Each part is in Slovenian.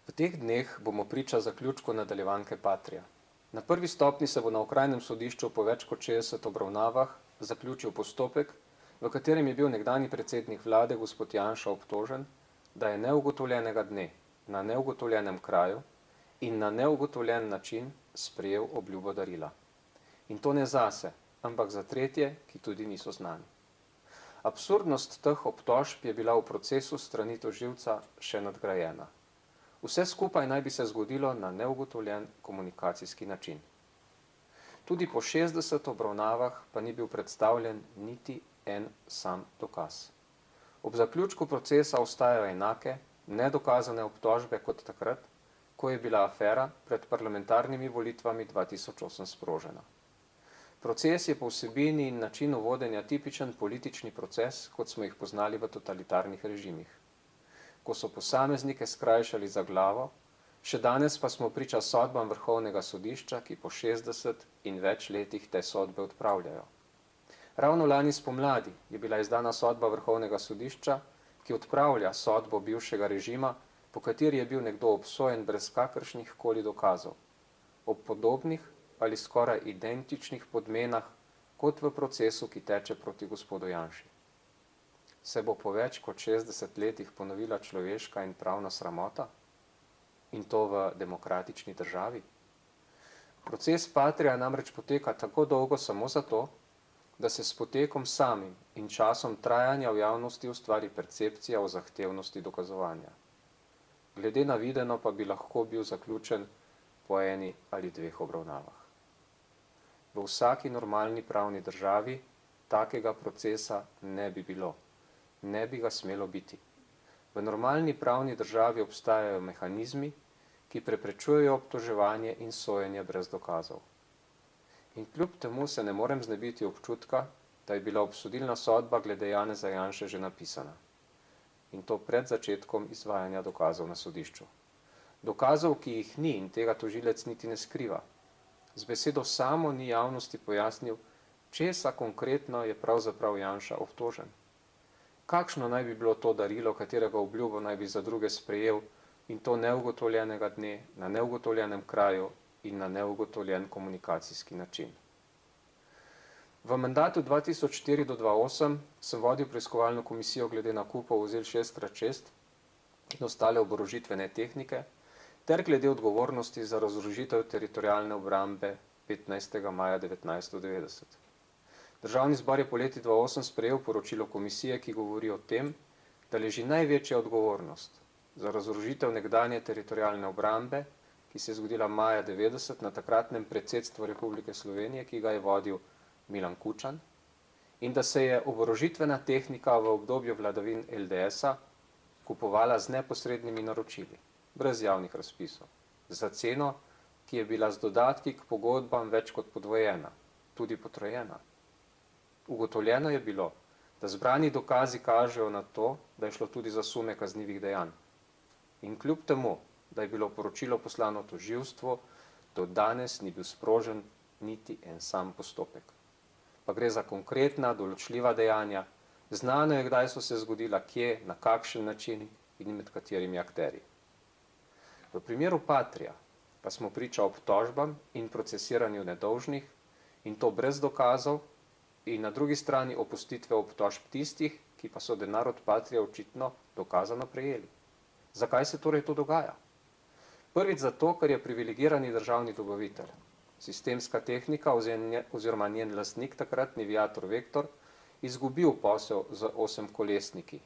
V teh dneh bomo priča zaključku nadaljevanke Patria. Na prvi stopnji se bo na okrajnem sodišču po več kot 60 obravnavah zaključil postopek, v katerem je bil nekdanji predsednik vlade gospod Janša obtožen, da je neugotovljenega dne na neugotovljenem kraju in na neugotovljen način sprejel obljubo darila. In to ne zase, ampak za tretje, ki tudi niso znani. Absurdnost teh obtožb je bila v procesu s strani tožilca še nadgrajena. Vse skupaj naj bi se zgodilo na neugotovljen komunikacijski način. Tudi po 60 obravnavah pa ni bil predstavljen niti en sam dokaz. Ob zaključku procesa ostajajo enake, nedokazane obtožbe kot takrat, ko je bila afera pred parlamentarnimi volitvami 2008 sprožena. Proces je po vsebini in načinu vodenja tipičen politični proces, kot smo jih poznali v totalitarnih režimih. Ko so posameznike skrajšali za glavo, še danes pa smo priča sodbam Vrhovnega sodišča, ki po 60 in več letih te sodbe odpravljajo. Ravno lani spomladi je bila izdana sodba Vrhovnega sodišča, ki odpravlja sodbo bivšega režima, po kateri je bil nekdo obsojen brez kakršnih koli dokazov, ob podobnih ali skoraj identičnih podmenah, kot v procesu, ki teče proti gospodu Janši. Se bo po več kot 60 letih ponovila človeška in pravna sramota? In to v demokratični državi? Proces Patria namreč poteka tako dolgo samo zato, da se s potekom samim in časom trajanja v javnosti ustvari percepcija o zahtevnosti dokazovanja. Glede na videno pa bi lahko bil zaključen po eni ali dveh obravnavah. V vsaki normalni pravni državi takega procesa ne bi bilo. Ne bi ga smelo biti. V normalni pravni državi obstajajo mehanizmi, ki preprečujejo obtoževanje in sojenje brez dokazov. In kljub temu se ne morem znebiti občutka, da je bila obsodilna sodba glede Janeza Janše že napisana. In to pred začetkom izvajanja dokazov na sodišču. Dokazov, ki jih ni in tega tožilec niti ne skriva. Z besedo samo ni javnosti pojasnil, česa konkretno je pravzaprav Janša obtožen. Kakšno naj bi bilo to darilo, katerega obljubo naj bi za druge sprejel, in to neugotovljenega dne, na neugotovljenem kraju in na neugotovljen komunikacijski način. V mandatu 2004 do 2008 sem vodil preiskovalno komisijo glede nakupov vozil 6x6 in ostale oborožitvene tehnike, ter glede odgovornosti za razorožitev teritorialne obrambe 15. maja 1990. Državni zbor je poleti 2008 sprejel poročilo komisije, ki govori o tem, da leži največja odgovornost za razorožitev nekdanje teritorialne obrambe, ki se je zgodila maja 90 na takratnem predsedstvu Republike Slovenije, ki ga je vodil Milan Kučan, in da se je oborožitvena tehnika v obdobju vladavin LDS-a kupovala z neposrednimi naročili, brez javnih razpisov, za ceno, ki je bila z dodatki k pogodbam več kot podvojena, tudi potrojena. Ugotovljeno je bilo, da zbrani dokazi kažejo na to, da je šlo tudi za sume kaznivih dejanj. In kljub temu, da je bilo poročilo poslano tožilstvu, do danes ni bil sprožen niti en sam postopek. Pa gre za konkretna, določljiva dejanja, znano je, kdaj so se zgodila, kje, na kakšen način in med katerimi akterji. V primeru Patria pa smo priča obtožbam in procesiranju nedolžnih, in to brez dokazov, in na drugi strani opustitve obtožb tistih, ki pa so denar od Patria očitno dokazano prejeli. Zakaj se torej to dogaja? Prvič zato, ker je privilegirani državni dobavitelj, sistemska tehnika oziroma njen lastnik takratni Viator Vektor, izgubil posel z 8-kolesniki,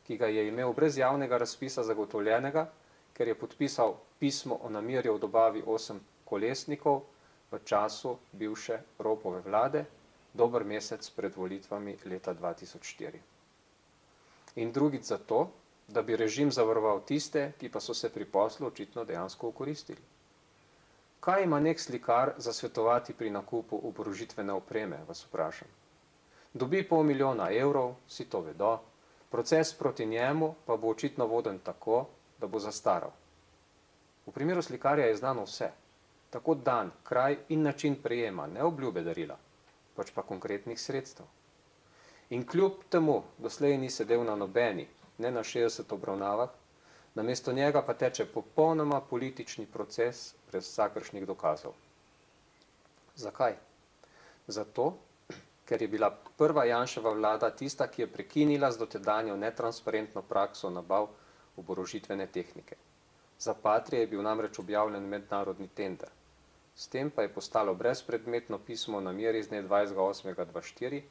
ki ga je imel brez javnega razpisa zagotovljenega, ker je podpisal pismo o nameri o dobavi 8-kolesnikov v času bivše Ropove vlade, dober mesec pred volitvami leta 2004. In drugič zato, da bi režim zavaroval tiste, ki pa so se pri poslu očitno dejansko okoristili. Kaj ima nek slikar zasvetovati pri nakupu oborožitvene opreme, vas vprašam? Dobi $500 000, vsi to vedo, proces proti njemu pa bo očitno voden tako, da bo zastaral. V primeru slikarja je znano vse, tako dan, kraj in način prejema, ne obljube darila, pač pa konkretnih sredstev. In kljub temu doslej ni sedel na nobeni, ne na 60 obravnavah, Namesto njega pa teče popolnoma politični proces brez vsakršnih dokazov. Zakaj? Zato, ker je bila prva Janševa vlada tista, ki je prekinila z dotedanjo netransparentno prakso nabav oborožitvene tehnike. Za Patrie je bil namreč objavljen mednarodni tender. S tem pa je postalo brezpredmetno pismo o nameri z dne 20.8.2024,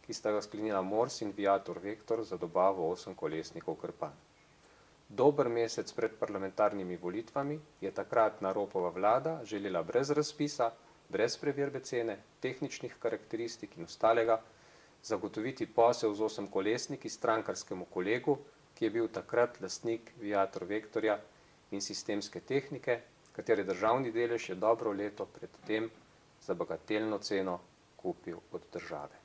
ki sta ga sklenila Mors in Viator Vektor za dobavo 8 kolesnikov Krpan. Dober mesec pred parlamentarnimi volitvami je takratna Ropova vlada želela brez razpisa, brez preverbe cene, tehničnih karakteristik in ostalega zagotoviti posel z 8 kolesniki strankarskemu kolegu, ki je bil takrat lastnik Viator Vektorja in sistemske tehnike, katere državni delež je dobro leto pred tem za bagatelno ceno kupil od države.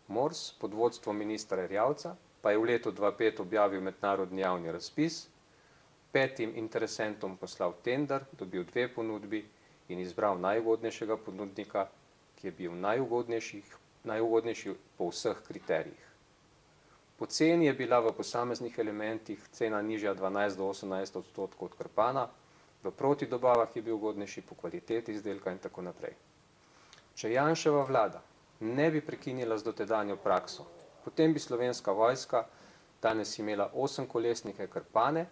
Mors pod vodstvom ministra Erjavca pa je v letu 2005 objavil mednarodni javni razpis, 5 interesentom poslal tender, dobil 2 ponudbi in izbral najugodnejšega ponudnika, ki je bil najugodnejši po vseh kriterijih. Po ceni je bila v posameznih elementih cena nižja 12 do 18 odstotkov od Krpana, v protidobavah je bil ugodnejši po kvaliteti izdelka in tako naprej. Če Janševa vlada ne bi prekinila z dotedanjo prakso, potem bi Slovenska vojska danes imela 8 kolesnike Krpane,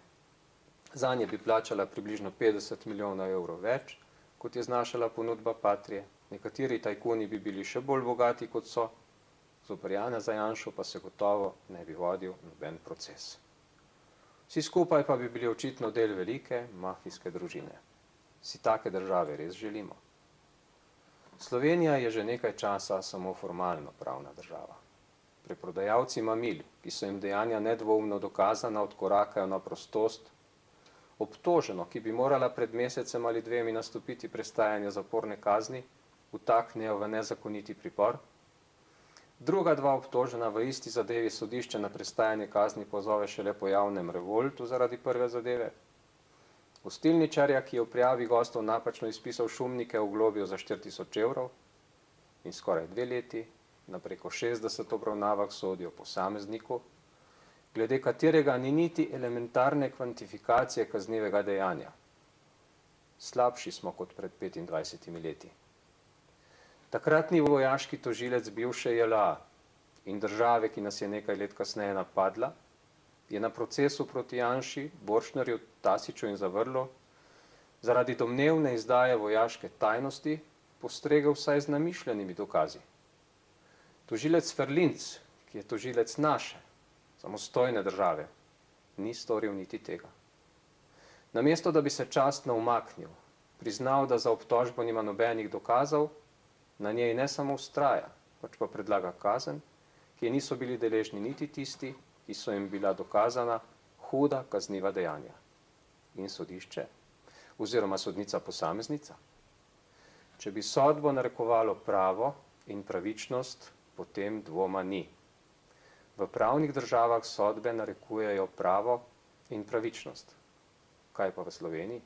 zanje bi plačala približno 50 milijonov evrov več, kot je znašala ponudba Patrie, nekateri tajkuni bi bili še bolj bogati, kot so, zoper Janeza Janšo pa se gotovo ne bi vodil noben proces. Vsi skupaj pa bi bili očitno del velike mafijske družine. Si take države res želimo? Slovenija je že nekaj časa samo formalno pravna država. Preprodajalci mamil, ki so jim dejanja nedvoumno dokazana, odkorakajo na prostost, obtoženo, ki bi morala pred mesecem ali 2 nastopiti prestajanje zaporne kazni, vtaknejo v nezakoniti pripor. Druga 2 obtožena v isti zadevi sodišče na prestajanje kazni pozove šele po javnem revoltu zaradi prve zadeve. Gostilničarja, ki je v prijavi gostov napačno izpisal šumnike, oglobijo za 4000 evrov in skoraj 2 leti na preko 60 obravnavah sodijo posamezniku, glede katerega ni niti elementarne kvantifikacije kaznivega dejanja. Slabši smo kot pred 25 leti. Takratni vojaški tožilec bivše JLA in države, ki nas je nekaj let kasneje napadla, je na procesu proti Janši, Borštnerju, Tasiću in Zavrlu zaradi domnevne izdaje vojaške tajnosti postregel vsaj z namišljenimi dokazi. Tožilec Ferlinc, ki je tožilec naše, samostojne države, ni storil niti tega. Namesto, da bi se častno umaknil, priznal, da za obtožbo nima nobenih dokazov, na njej ne samo vztraja, pač pa predlaga kazen, ki je niso bili deležni niti tisti, ki so jim bila dokazana huda kazniva dejanja. In sodišče, oziroma sodnica posameznica. Če bi sodbo narekovalo pravo in pravičnost, potem dvoma ni. V pravnih državah sodbe narekujejo pravo in pravičnost. Kaj pa v Sloveniji?